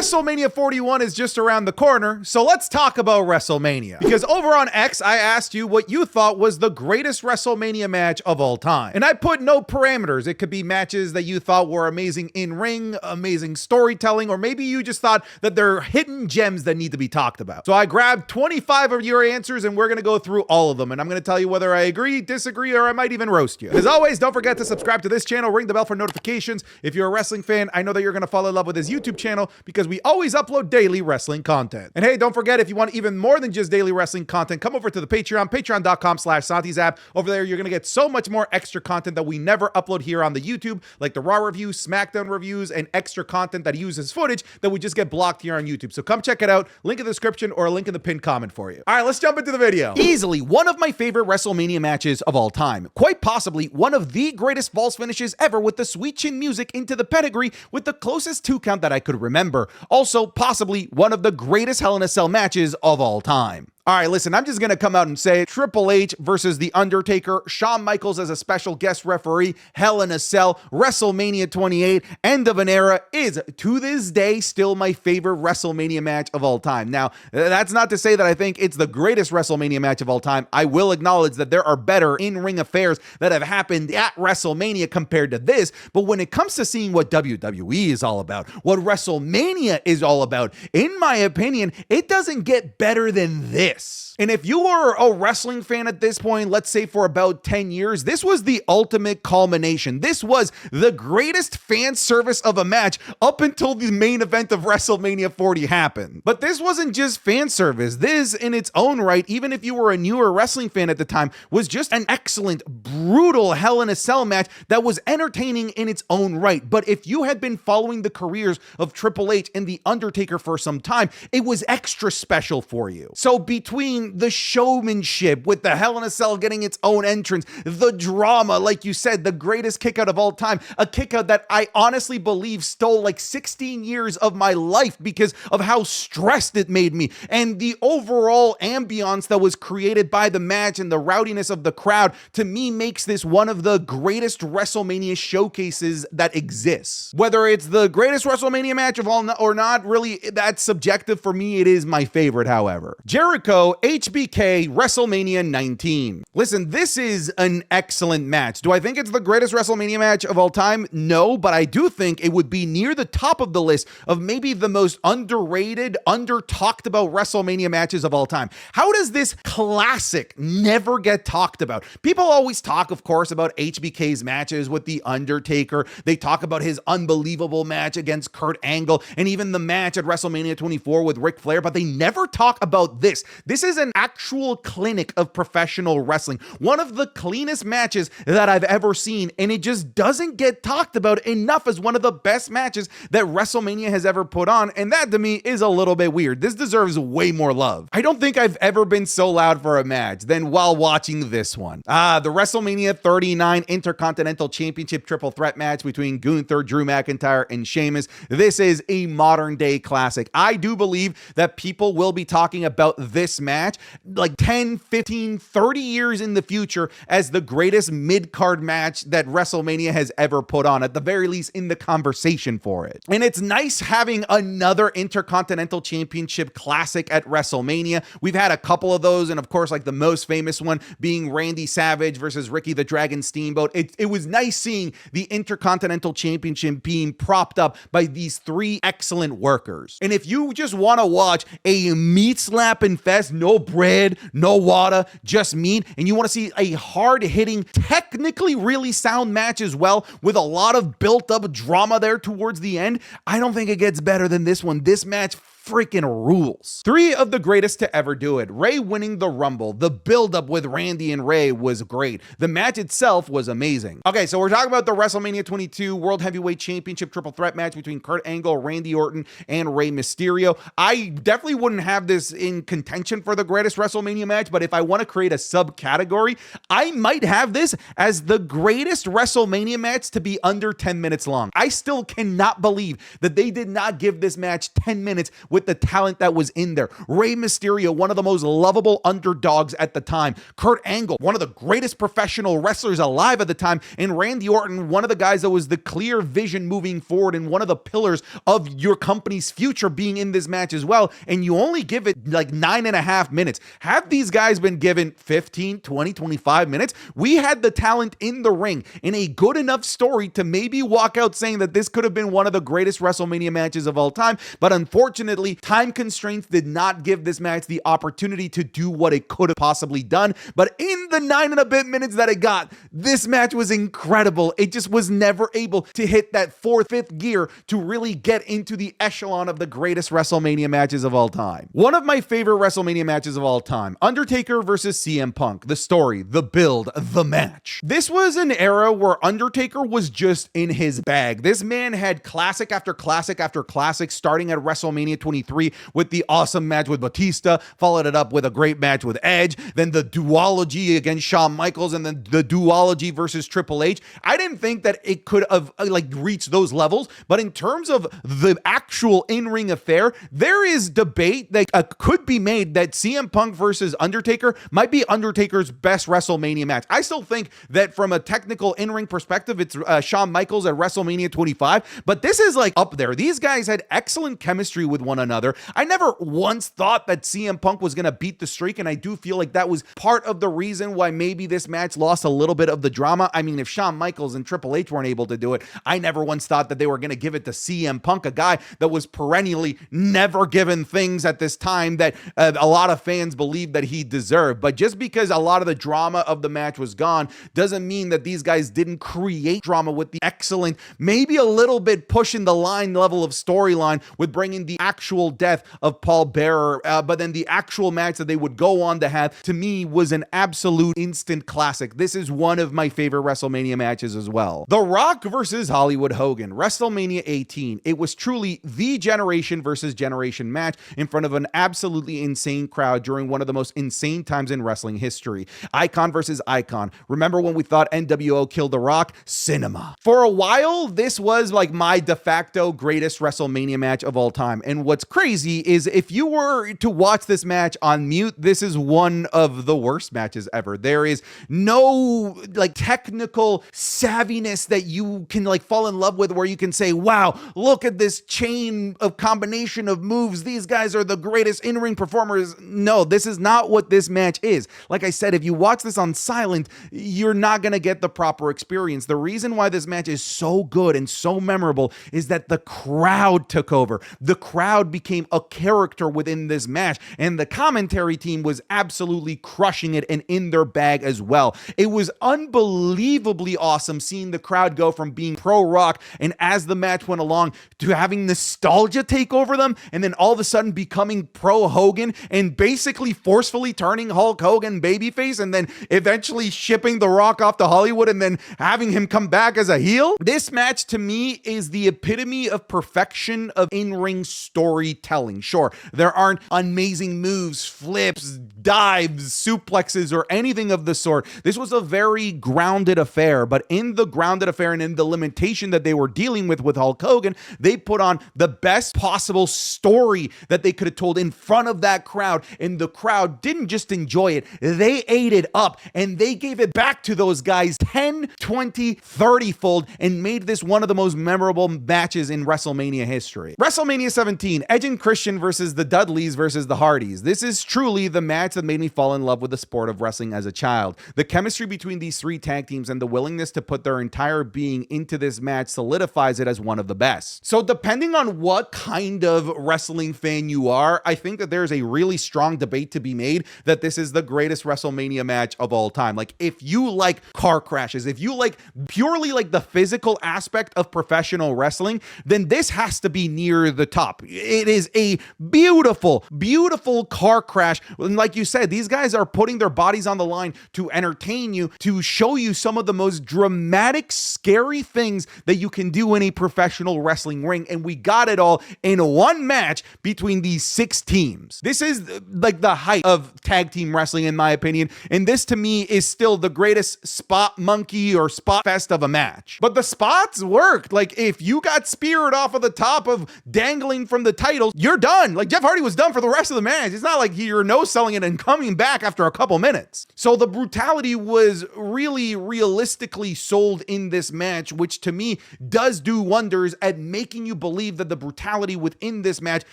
WrestleMania 41 is just around the corner, so let's talk about WrestleMania. Because over on X, I asked you what you thought was the greatest WrestleMania match of all time. And I put no parameters. It could be matches that you thought were amazing in ring, amazing storytelling, or maybe you just thought that they're hidden gems that need to be talked about. So I grabbed 25 of your answers and we're going to go through all of them. And I'm going to tell you whether I agree, disagree, or I might even roast you. As always, don't forget to subscribe to this channel, ring the bell for notifications. If you're a wrestling fan, I know that you're going to fall in love with this YouTube channel because we always upload daily wrestling content. And hey, don't forget, if you want even more than just daily wrestling content, come over to the Patreon, patreon.com/SantiZap. Over there, you're going to get so much more extra content that we never upload here on the YouTube, like the Raw reviews, SmackDown reviews, and extra content that uses footage that we just get blocked here on YouTube. So come check it out. Link in the description or a link in the pinned comment for you. All right, let's jump into the video. Easily one of my favorite WrestleMania matches of all time. Quite possibly one of the greatest false finishes ever, with the sweet chin music into the pedigree with the closest 2 count that I could remember. Also, possibly one of the greatest Hell in a Cell matches of all time. All right, listen, I'm just going to come out and say Triple H versus The Undertaker, Shawn Michaels as a special guest referee, Hell in a Cell, WrestleMania 28, end of an era, is to this day still my favorite WrestleMania match of all time. Now, that's not to say that I think it's the greatest WrestleMania match of all time. I will acknowledge that there are better in-ring affairs that have happened at WrestleMania compared to this, but when it comes to seeing what WWE is all about, what WrestleMania is all about, in my opinion, it doesn't get better than this. And if you are a wrestling fan at this point, let's say for about 10 years, this was the ultimate culmination. This was the greatest fan service of a match up until the main event of WrestleMania 40 happened. But this wasn't just fan service. This in its own right, even if you were a newer wrestling fan at the time, was just an excellent, brutal Hell in a Cell match that was entertaining in its own right. But if you had been following the careers of Triple H and The Undertaker for some time, it was extra special for you. So between the showmanship with the Hell in a Cell getting its own entrance, the drama, like you said, the greatest kickout of all time, a kickout that I honestly believe stole like 16 years of my life because of how stressed it made me, and the overall ambiance that was created by the match and the rowdiness of the crowd, to me makes this one of the greatest WrestleMania showcases that exists. Whether it's the greatest WrestleMania match of all or not, really, that's subjective. For me, it is my favorite, however. Jericho, HBK WrestleMania 19. Listen, this is an excellent match. Do I think it's the greatest WrestleMania match of all time? No, but I do think it would be near the top of the list of maybe the most underrated, under-talked about WrestleMania matches of all time. How does this classic never get talked about? People always talk, of course, about HBK's matches with The Undertaker. They talk about his unbelievable match against Kurt Angle and even the match at WrestleMania 24 with Ric Flair, but they never talk about this. This is an actual clinic of professional wrestling. One of the cleanest matches that I've ever seen, and it just doesn't get talked about enough as one of the best matches that WrestleMania has ever put on, and that to me is a little bit weird. This deserves way more love. I don't think I've ever been so loud for a match than while watching this one. The WrestleMania 39 Intercontinental Championship Triple Threat match between Gunther, Drew McIntyre, and Sheamus. This is a modern day classic. I do believe that people will be talking about this match like 10, 15, 30 years in the future as the greatest mid-card match that WrestleMania has ever put on, at the very least in the conversation for it. And it's nice having another Intercontinental Championship classic at WrestleMania. We've had a couple of those, and of course, like the most famous one being Randy Savage versus Ricky the Dragon Steamboat. It was nice seeing the Intercontinental Championship being propped up by these 3 excellent workers. And if you just want to watch a meat slapping fest, no bread, no water, just meat, and you want to see a hard-hitting, technically really sound match as well, with a lot of built-up drama there towards the end, I don't think it gets better than this one. This match freaking rules. 3 of the greatest to ever do it. Ray winning the Rumble. The buildup with Randy and Ray was great. The match itself was amazing. Okay, so we're talking about the WrestleMania 22 World Heavyweight Championship Triple Threat match between Kurt Angle, Randy Orton, and Rey Mysterio. I definitely wouldn't have this in contention for the greatest WrestleMania match, but if I want to create a subcategory, I might have this as the greatest WrestleMania match to be under 10 minutes long. I still cannot believe that they did not give this match 10 minutes with the talent that was in there. Rey Mysterio, one of the most lovable underdogs at the time. Kurt Angle, one of the greatest professional wrestlers alive at the time. And Randy Orton, one of the guys that was the clear vision moving forward and one of the pillars of your company's future being in this match as well. And you only give it like 9.5 minutes. Have these guys been given 15, 20, 25 minutes, we had the talent in the ring in a good enough story to maybe walk out saying that this could have been one of the greatest WrestleMania matches of all time. But unfortunately, time constraints did not give this match the opportunity to do what it could have possibly done. But in the 9 and a bit minutes that it got, this match was incredible. It just was never able to hit that fourth, fifth gear to really get into the echelon of the greatest WrestleMania matches of all time. One of my favorite WrestleMania matches of all time, Undertaker versus CM Punk. The story, the build, the match. This was an era where Undertaker was just in his bag. This man had classic after classic after classic, starting at WrestleMania 23 with the awesome match with Batista, followed it up with a great match with Edge, then the duology against Shawn Michaels, and then the duology versus Triple H. I didn't think that it could have reached those levels, but in terms of the actual in-ring affair, there is debate that could be made that CM Punk versus Undertaker might be Undertaker's best WrestleMania match. I still think that from a technical in-ring perspective, it's Shawn Michaels at WrestleMania 25, but this is up there. These guys had excellent chemistry with one another. I never once thought that CM Punk was going to beat the streak, and I do feel like that was part of the reason why maybe this match lost a little bit of the drama. I mean, if Shawn Michaels and Triple H weren't able to do it, I never once thought that they were going to give it to CM Punk, a guy that was perennially never given things at this time that a lot of fans believed that he deserved. But just because a lot of the drama of the match was gone doesn't mean that these guys didn't create drama with the excellent, maybe a little bit pushing the line level of storyline with bringing the actual death of Paul Bearer. But then the actual match that they would go on to have, to me, was an absolute instant classic. This is one of my favorite WrestleMania matches as well. The Rock versus Hollywood Hogan, WrestleMania 18. It was truly the generation versus generation match in front of an absolutely insane crowd during one of the most insane times in wrestling history. Icon versus icon. Remember when we thought NWO killed The Rock? Cinema. For a while, this was my de facto greatest WrestleMania match of all time. And what's crazy is if you were to watch this match on mute, this is one of the worst matches ever. There is no technical savviness that you can fall in love with, where you can say, wow, look at this chain of combination of moves. These guys are the greatest in-ring performers. No, this is not what this match is. Like I said, if you watch this on silent, you're not going to get the proper experience. The reason why this match is so good and so memorable is that the crowd took over. The crowd became a character within this match, and the commentary team was absolutely crushing it and in their bag as well. It was unbelievably awesome seeing the crowd go from being pro-Rock, and as the match went along, to having nostalgia take over them, and then all of a sudden becoming pro-Hogan and basically forcefully turning Hulk Hogan babyface, and then eventually shipping The Rock off to Hollywood and then having him come back as a heel. This match to me is the epitome of perfection of in-ring storytelling. Sure, there aren't amazing moves, flips, dives, suplexes, or anything of the sort. This was a very grounded affair, but in the grounded affair and in the limitation that they were dealing with Hulk Hogan, they put on the best possible story that they could have told in front of that crowd, and the crowd didn't just enjoy it, they ate it up, and they gave it back to those guys 10, 20, 30-fold, and made this one of the most memorable matches in WrestleMania history. WrestleMania 17, Edge and Christian versus the Dudleys versus the Hardys. This is truly the match that made me fall in love with the sport of wrestling as a child. The chemistry between these three tag teams and the willingness to put their entire being into this match solidifies it as one of the best. So depending on what kind of wrestling fan you are, I think that there's a really strong debate to be made that this is the greatest WrestleMania match of all time. If you like car crashes, if you like purely the physical aspect of professional wrestling, then this has to be near the top. It is a beautiful, beautiful car crash. And like you said, these guys are putting their bodies on the line to entertain you, to show you some of the most dramatic, scary things that you can do in a professional wrestling ring. And we got it all in one match between these 6 teams. This is the height of tag team wrestling, in my opinion. And this to me is still the greatest spot monkey or spot fest of a match. But the spots worked. If you got speared off of the top of dangling from the top titles, you're done. Like Jeff Hardy was done for the rest of the match. It's not like you're no-selling it and coming back after a couple minutes. So the brutality was really realistically sold in this match, which to me does do wonders at making you believe that the brutality within this match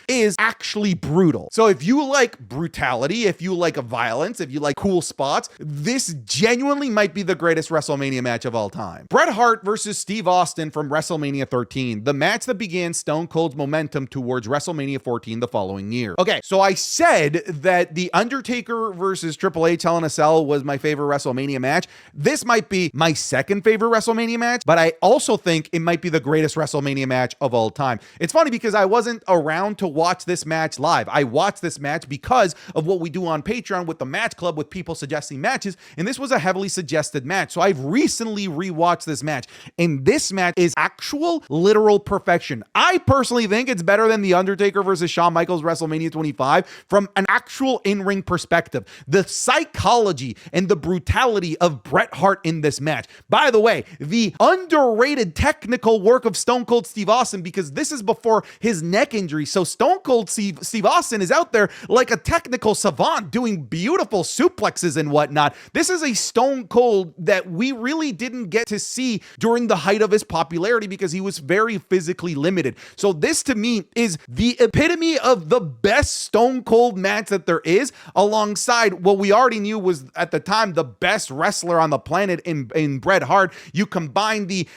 is actually brutal. So if you like brutality, if you like violence, if you like cool spots, this genuinely might be the greatest WrestleMania match of all time. Bret Hart versus Steve Austin from WrestleMania 13, the match that began Stone Cold's momentum towards WrestleMania 14 the following year. Okay, so I said that The Undertaker versus Triple H Hell in a Cell was my favorite WrestleMania match. This might be my second favorite WrestleMania match, but I also think it might be the greatest WrestleMania match of all time. It's funny because I wasn't around to watch this match live. I watched this match because of what we do on Patreon with the Match Club with people suggesting matches, and this was a heavily suggested match. So I've recently rewatched this match, and this match is actual literal perfection. I personally think it's better than The Undertaker versus Shawn Michaels WrestleMania 25 from an actual in-ring perspective. The psychology and the brutality of Bret Hart in this match. By the way, the underrated technical work of Stone Cold Steve Austin, because this is before his neck injury. So Stone Cold Steve Austin is out there like a technical savant doing beautiful suplexes and whatnot. This is a Stone Cold that we really didn't get to see during the height of his popularity because he was very physically limited. So this to me is the epitome of the best Stone Cold match that there is, alongside what we already knew was at the time the best wrestler on the planet in Bret Hart. You combine the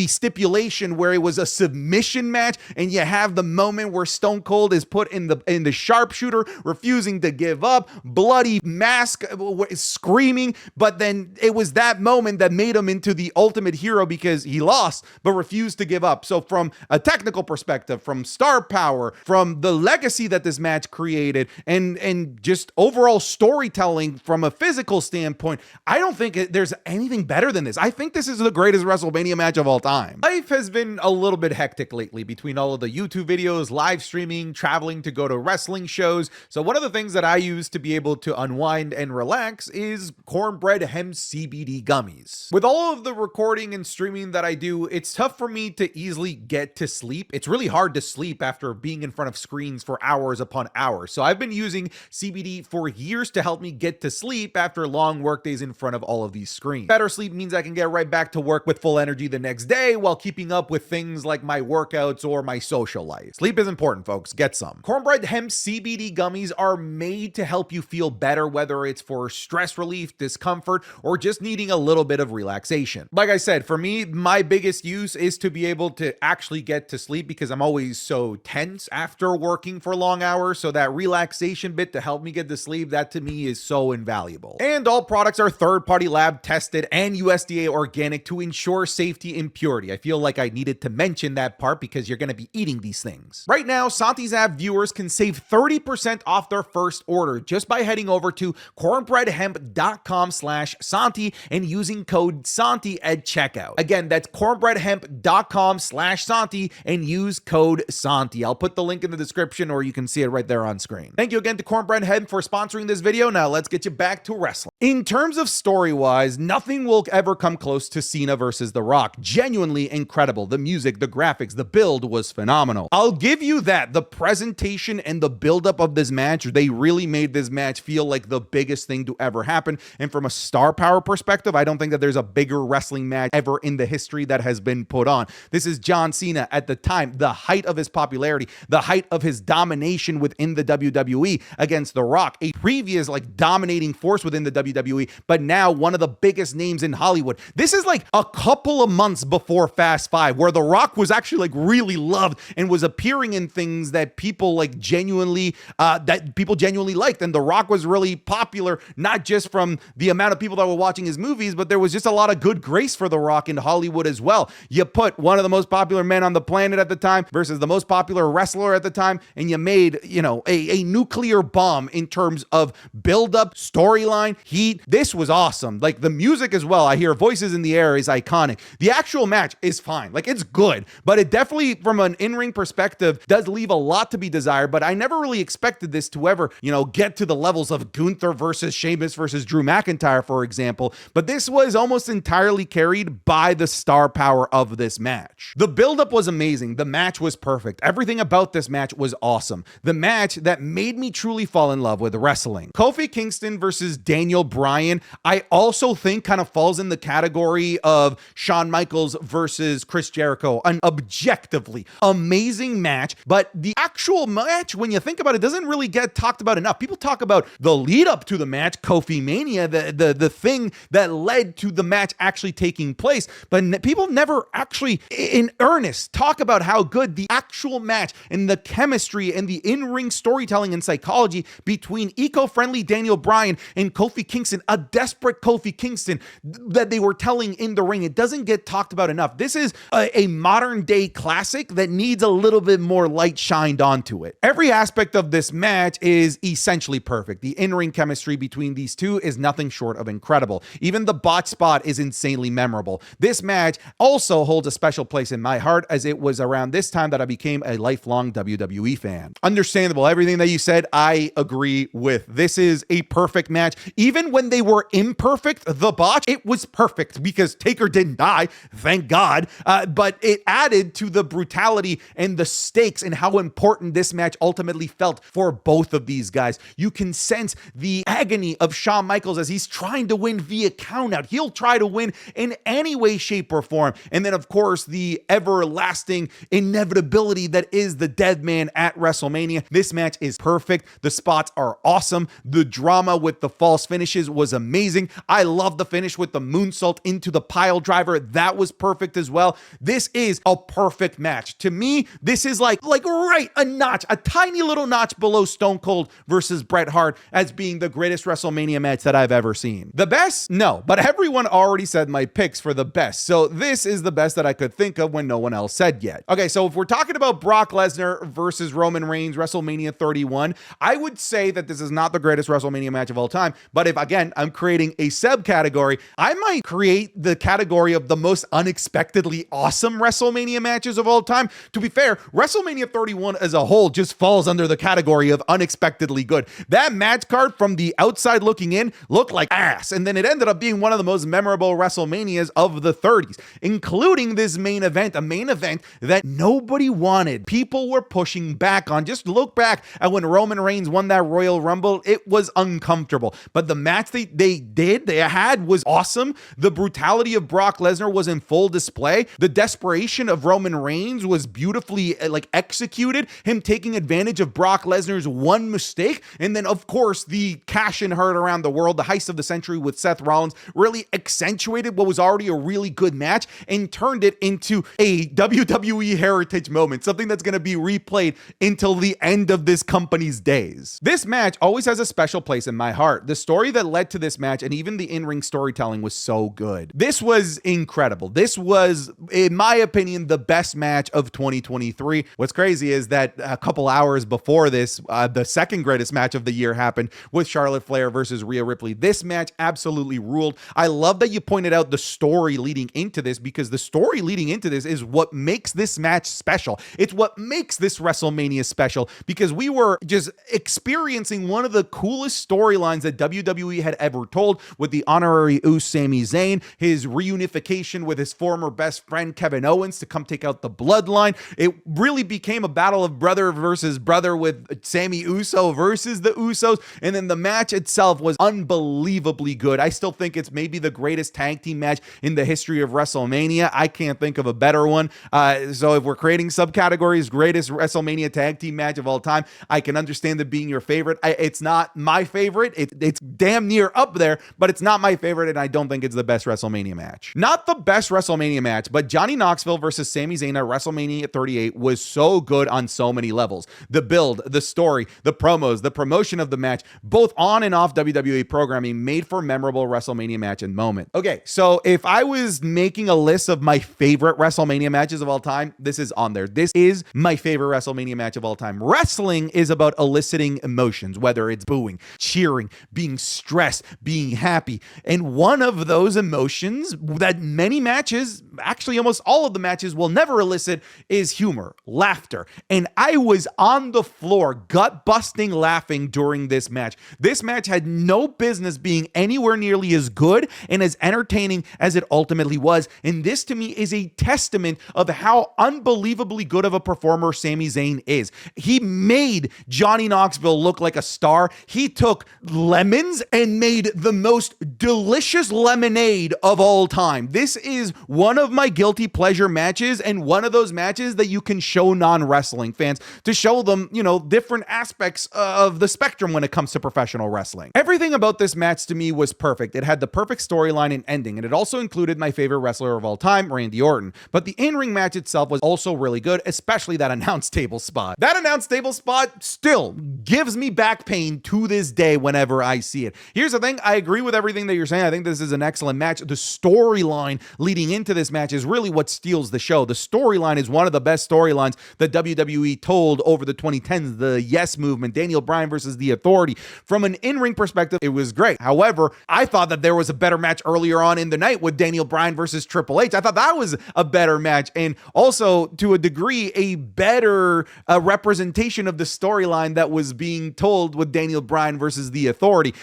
stipulation where it was a submission match, and you have the moment where Stone Cold is put in the sharpshooter, refusing to give up, bloody mask, screaming. But then it was that moment that made him into the ultimate hero because he lost but refused to give up. So from a technical perspective, from star power, from the legacy that this match created, and just overall storytelling from a physical standpoint, I don't think there's anything better than this. I think this is the greatest WrestleMania match of all time. Life has been a little bit hectic lately between all of the YouTube videos, live streaming, traveling to go to wrestling shows. So one of the things that I use to be able to unwind and relax is cornbread hemp CBD gummies. With all of the recording and streaming that I do, it's tough for me to easily get to sleep. It's really hard to sleep after being in front of screens for hours upon hours. So I've been using CBD for years to help me get to sleep after long work days in front of all of these screens. Better sleep means I can get right back to work with full energy the next day while keeping up with things like my workouts or my social life. Sleep is important, folks. Get some. Cornbread hemp CBD gummies are made to help you feel better, whether it's for stress relief, discomfort, or just needing a little bit of relaxation. Like I said, for me, my biggest use is to be able to actually get to sleep because I'm always so tense after working for long hours. So that relaxation bit to help me get to sleep, that to me is so invaluable. And all products are third-party lab tested and USDA organic to ensure safety and purity. I feel like I needed to mention that part because you're going to be eating these things. Right now, Santi's app viewers can save 30% off their first order just by heading over to cornbreadhemp.com/Santi and using code Santi at checkout. Again, that's cornbreadhemp.com/Santi and use code Santi. I'll put the link in the description or you can see it right there on screen. Thank you again to Cornbread Hemp for sponsoring this video. Now let's get you back to wrestling. In terms of story-wise, nothing will ever come close to Cena versus The Rock. Genuinely incredible. The music, the graphics, the build was phenomenal. I'll give you that. The presentation and the buildup of this match, they really made this match feel like the biggest thing to ever happen. And from a star power perspective, I don't think that there's a bigger wrestling match ever in the history that has been put on. This is John Cena at the time, the height of his popularity, the height of his domination within the WWE against The Rock, a previous like dominating force within the WWE, but now one of the biggest names in Hollywood. This is like a couple of months before Fast Five, where The Rock was actually like really loved and was appearing in things that people like genuinely liked. And The Rock was really popular, not just from the amount of people that were watching his movies, but there was just a lot of good grace for The Rock in Hollywood as well. You put one of the most popular men on the planet at the time versus the most popular wrestler at the time, and you made, a nuclear bomb in terms of build-up, storyline, heat. This was awesome. Like the music as well, I hear Voices in the Air is iconic. The actual match is fine. Like it's good, but it definitely from an in-ring perspective does leave a lot to be desired, but I never really expected this to ever, get to the levels of Gunther versus Sheamus versus Drew McIntyre, for example, but this was almost entirely carried by the star power of this match. The buildup was amazing. The match was perfect. Everything about about this match was awesome. The match that made me truly fall in love with wrestling. Kofi Kingston versus Daniel Bryan, I also think kind of falls in the category of Shawn Michaels versus Chris Jericho. An objectively amazing match, but the actual match, when you think about it, doesn't really get talked about enough. People talk about the lead up to the match, Kofi Mania, the thing that led to the match actually taking place, but people never actually in earnest talk about how good the actual match and the chemistry and the in-ring storytelling and psychology between eco-friendly Daniel Bryan and Kofi Kingston, a desperate Kofi Kingston, that they were telling in the ring. It doesn't get talked about enough. This is a modern day classic that needs a little bit more light shined onto it. Every aspect of this match is essentially perfect. The in-ring chemistry between these two is nothing short of incredible. Even the botch spot is insanely memorable. This match also holds a special place in my heart, as it was around this time that I became a lifelong WWE fan. Understandable. Everything that you said, I agree with. This is a perfect match. Even when they were imperfect, the botch, it was perfect because Taker didn't die, thank God, but it added to the brutality and the stakes and how important this match ultimately felt for both of these guys. You can sense the agony of Shawn Michaels as he's trying to win via countout. He'll try to win in any way, shape, or form. And then, of course, the everlasting inevitability that is the dead man at WrestleMania. This match is perfect. The spots are awesome. The drama with the false finishes was amazing. I love the finish with the moonsault into the pile driver. That was perfect as well. This is a perfect match. To me, this is like right a notch, a tiny little notch below Stone Cold versus Bret Hart as being the greatest WrestleMania match that I've ever seen. The best? No, but everyone already said my picks for the best. So this is the best that I could think of when no one else said yet. Okay, so if we're talking about Brock Lesnar versus Roman Reigns, WrestleMania 31, I would say that this is not the greatest WrestleMania match of all time. But if, again, I'm creating a subcategory, I might create the category of the most unexpectedly awesome WrestleMania matches of all time. To be fair, WrestleMania 31 as a whole just falls under the category of unexpectedly good. That match card from the outside looking in looked like ass, and then it ended up being one of the most memorable WrestleManias of the 30s, including this main event, a main event that nobody wanted. People were pushing back on. Just look back at when Roman Reigns won that Royal Rumble. It was uncomfortable, but the match they had was awesome. The brutality of Brock Lesnar was in full display. The desperation of Roman Reigns was beautifully executed. Him taking advantage of Brock Lesnar's one mistake, and then of course the cash in heard around the world, the heist of the century with Seth Rollins, really accentuated what was already a really good match and turned it into a WWE heritage moment, something that's going to be replayed until the end of this company's days. This match always has a special place in my heart. The story that led to this match and even the in-ring storytelling was so good. This was incredible. This was, in my opinion, the best match of 2023. What's crazy is that a couple hours before this, the second greatest match of the year happened with Charlotte Flair versus Rhea Ripley. This match absolutely ruled. I love that you pointed out the story leading into this, because the story leading into this is what makes this match special. It's what makes this WrestleMania special, because we were just experiencing one of the coolest storylines that WWE had ever told, with the honorary Usos Sami Zayn, his reunification with his former best friend Kevin Owens to come take out the Bloodline. It really became a battle of brother versus brother, with Sami Uso versus the Usos, and then the match itself was unbelievably good. I still think it's maybe the greatest tag team match in the history of WrestleMania. I can't think of a better one. So if we're creating subcategories, greatest WrestleMania tag team match of all time, I can understand it being your favorite. It's not my favorite. It's damn near up there, but it's not my favorite, and I don't think it's the best WrestleMania match. Not the best WrestleMania match, but Johnny Knoxville versus Sami Zayn at WrestleMania 38 was so good on so many levels. The build, the story, the promos, the promotion of the match, both on and off WWE programming, made for a memorable WrestleMania match and moment. Okay, so if I was making a list of my favorite WrestleMania matches of all time, this is on there. This is my favorite WrestleMania match of all time. Wrestling is about eliciting emotions, whether it's booing, cheering, being stressed, being happy. And one of those emotions that many matches, actually almost all of the matches, will never elicit is humor, laughter. And I was on the floor, gut busting laughing during this match. This match had no business being anywhere nearly as good and as entertaining as it ultimately was. And this to me is a testament of how unbelievably good of a performer performer Sami Zayn is. He made Johnny Knoxville look like a star. He took lemons and made the most delicious lemonade of all time. This is one of my guilty pleasure matches and one of those matches that you can show non-wrestling fans to show them, different aspects of the spectrum when it comes to professional wrestling. Everything about this match to me was perfect. It had the perfect storyline and ending, and it also included my favorite wrestler of all time, Randy Orton. But the in-ring match itself was also really good, especially that announce table spot. That announce table spot still gives me back pain to this day whenever I see it. Here's the thing, I agree with everything that you're saying. I think this is an excellent match. The storyline leading into this match is really what steals the show. The storyline is one of the best storylines that WWE told over the 2010s, the Yes Movement, Daniel Bryan versus The Authority. From an in-ring perspective, it was great. However, I thought that there was a better match earlier on in the night with Daniel Bryan versus Triple H. I thought that was a better match, and also to a degree a better representation of the storyline that was being told with Daniel Bryan versus The Authority.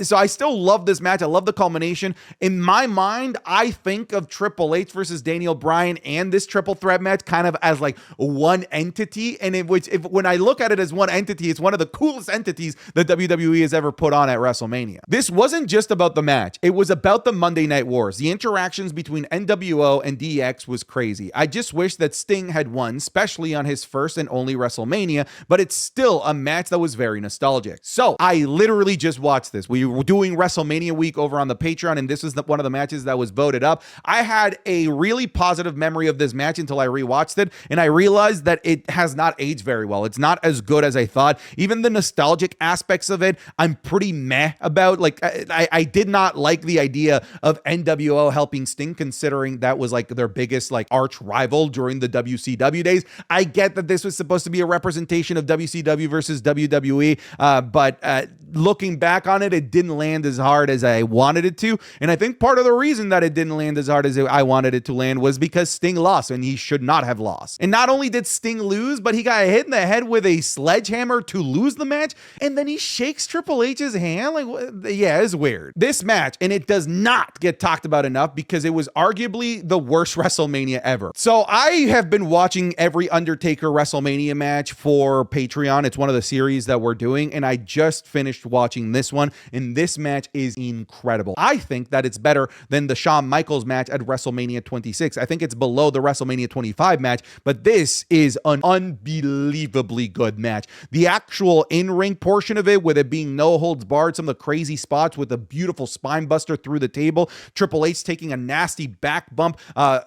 So I still love this match. I love the culmination. In my mind, I think of Triple H versus Daniel Bryan and this triple threat match kind of as like one entity, and when I look at it as one entity, it's one of the coolest entities that WWE has ever put on at WrestleMania. This wasn't just about the match. It was about the Monday Night Wars. The interactions between NWO and DX was crazy. I just wish that Sting had won, especially on his first and only WrestleMania, but it's still a match that was very nostalgic. So I literally just watched this. We were doing WrestleMania week over on the Patreon, and this is one of the matches that was voted up. I had a really positive memory of this match until I rewatched it, and I realized that it has not aged very well. It's not as good as I thought. Even the nostalgic aspects of it, I'm pretty meh about. Like, I did not like the idea of NWO helping Sting, considering that was like their biggest like arch rival during the WCW days. I get that this was supposed to be a representation of WCW versus WWE, but looking back on it, it didn't land as hard as I wanted it to. And I think part of the reason that it didn't land as hard as I wanted it to land was because Sting lost, and he should not have lost. And not only did Sting lose, but he got hit in the head with a sledgehammer to lose the match, and then he shakes Triple H's hand. Like, yeah, it's weird. This match, and it does not get talked about enough because it was arguably the worst WrestleMania ever. So I have been watching every Undertaker WrestleMania match for Patreon. It's one of the series that we're doing, and I just finished watching this one, and this match is incredible. I think that it's better than the Shawn Michaels match at WrestleMania 26. I think it's below the WrestleMania 25 match, but this is an unbelievably good match. The actual in-ring portion of it, with it being no holds barred, some of the crazy spots with a beautiful spine buster through the table, Triple H taking a nasty back bump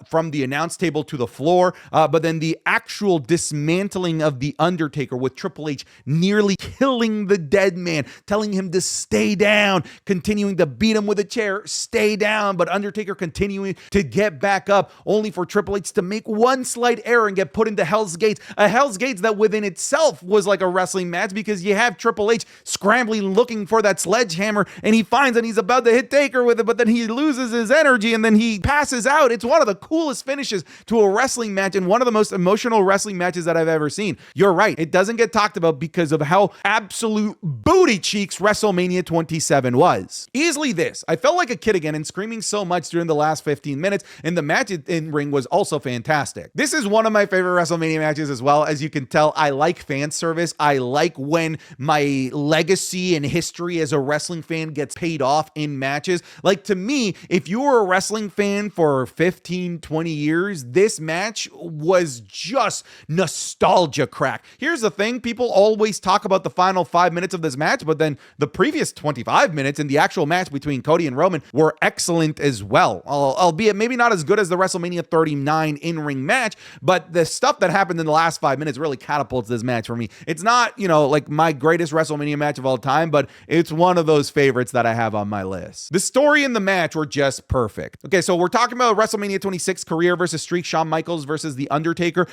from the announce table to the floor, but then the actual dismantling of the Undertaker with Triple H nearly killing the dead man, telling him to stay down, continuing to beat him with a chair, stay down, but Undertaker continuing to get back up, only for Triple H to make one slight error and get put into Hell's Gates. A Hell's Gates that within itself was like a wrestling match, because you have Triple H scrambling looking for that sledgehammer, and he finds and he's about to hit Taker with it, but then he loses his energy and then he passes out. It's one of the coolest finishes to a wrestling match and one of the most emotional wrestling matches that I've ever seen. You're right, it doesn't get talked about because of how absolute booty cheeks WrestleMania 27 was. Easily this. I felt like a kid again and screaming so much during the last 15 minutes, and the match in ring was also fantastic. This is one of my favorite WrestleMania matches as well. As you can tell, I like fan service. I like when my legacy and history as a wrestling fan gets paid off in matches. Like, to me, if you were a wrestling fan for 15, 20 years, this match was just nostalgia crack. Here's the thing, people always talk about the final 5 minutes of this match, but then the previous 25 minutes in the actual match between Cody and Roman were excellent as well, albeit maybe not as good as the WrestleMania 39 in-ring match, but the stuff that happened in the last 5 minutes really catapults this match for me. It's not, like my greatest WrestleMania match of all time, but it's one of those favorites that I have on my list. The story and the match were just perfect. Okay, so we're talking about WrestleMania 26 career versus streak, Shawn Michaels versus The Undertaker.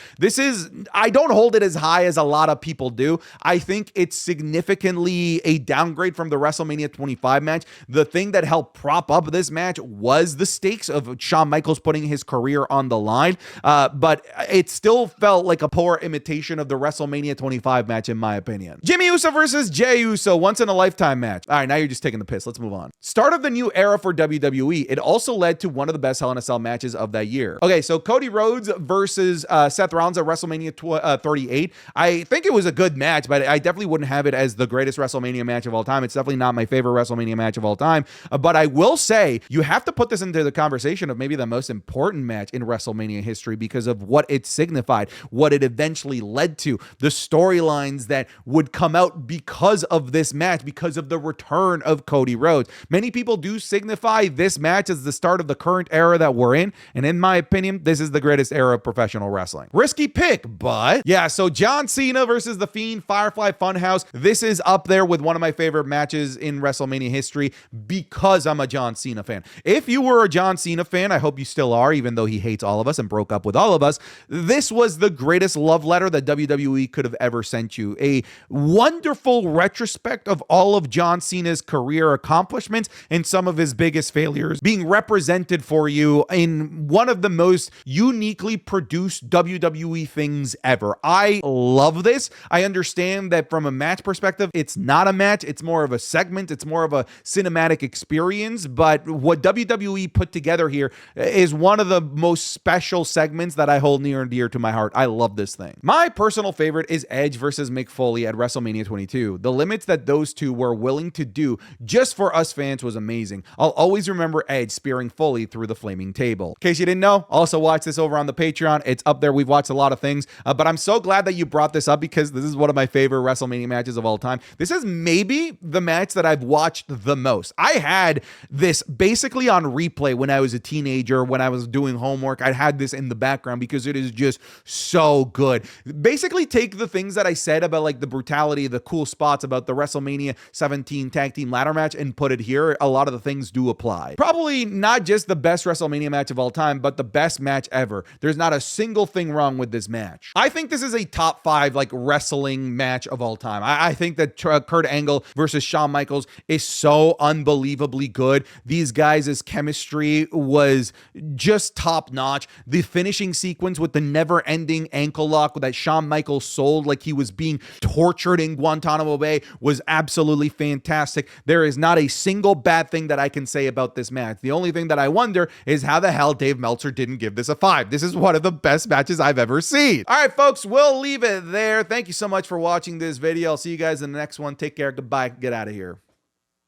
I don't hold it as high as a lot of people do. I think it's significantly a a downgrade from the WrestleMania 25 match. The thing that helped prop up this match was the stakes of Shawn Michaels putting his career on the line, but it still felt like a poor imitation of the WrestleMania 25 match, in my opinion. Jimmy Uso versus Jey Uso, once in a lifetime match. All right, now you're just taking the piss. Let's move on. Start of the new era for WWE. It also led to one of the best Hell in a Cell matches of that year. Okay, so Cody Rhodes versus Seth Rollins at WrestleMania 38. I think it was a good match, but I definitely wouldn't have it as the greatest WrestleMania match of all time. It's definitely not my favorite WrestleMania match of all time, but I will say you have to put this into the conversation of maybe the most important match in WrestleMania history because of what it signified, what it eventually led to, the storylines that would come out because of this match, because of the return of Cody Rhodes. Many people do signify this match as the start of the current era that we're in, and in my opinion, this is the greatest era of professional wrestling. Risky pick, but yeah, so John Cena versus The Fiend, Firefly Funhouse. This is up there with one of my favorite matches in WrestleMania history because I'm a John Cena fan. If you were a John Cena fan, I hope you still are, even though he hates all of us and broke up with all of us. This was the greatest love letter that WWE could have ever sent you. A wonderful retrospect of all of John Cena's career accomplishments and some of his biggest failures being represented for you in one of the most uniquely produced WWE things ever. I love this. I understand that from a match perspective, it's not a match. It's more of a segment. It's more of a cinematic experience. But what WWE put together here is one of the most special segments that I hold near and dear to my heart. I love this thing. My personal favorite is Edge versus Mick Foley at WrestleMania 22. The limits that those two were willing to do just for us fans was amazing. I'll always remember Edge spearing Foley through the flaming table. In case you didn't know, also watch this over on the Patreon. It's up there. We've watched a lot of things, but I'm so glad that you brought this up because this is one of my favorite WrestleMania matches of all time. This is maybe the match that I've watched the most. I had this basically on replay when I was a teenager, when I was doing homework. I had this in the background because it is just so good. Basically take the things that I said about like the brutality, the cool spots about the WrestleMania 17 tag team ladder match and put it here. A lot of the things do apply. Probably not just the best WrestleMania match of all time, but the best match ever. There's not a single thing wrong with this match. I think this is a top 5 like wrestling match of all time. I think that Kurt Angle versus Shawn Michaels is so unbelievably good. These guys' chemistry was just top notch. The finishing sequence with the never ending ankle lock that Shawn Michaels sold like he was being tortured in Guantanamo Bay was absolutely fantastic. There is not a single bad thing that I can say about this match. The only thing that I wonder is how the hell Dave Meltzer didn't give this a 5. This is one of the best matches I've ever seen. All right, folks, we'll leave it there. Thank you so much for watching this video. I'll see you guys in the next one. Take care. Goodbye. Get out of here.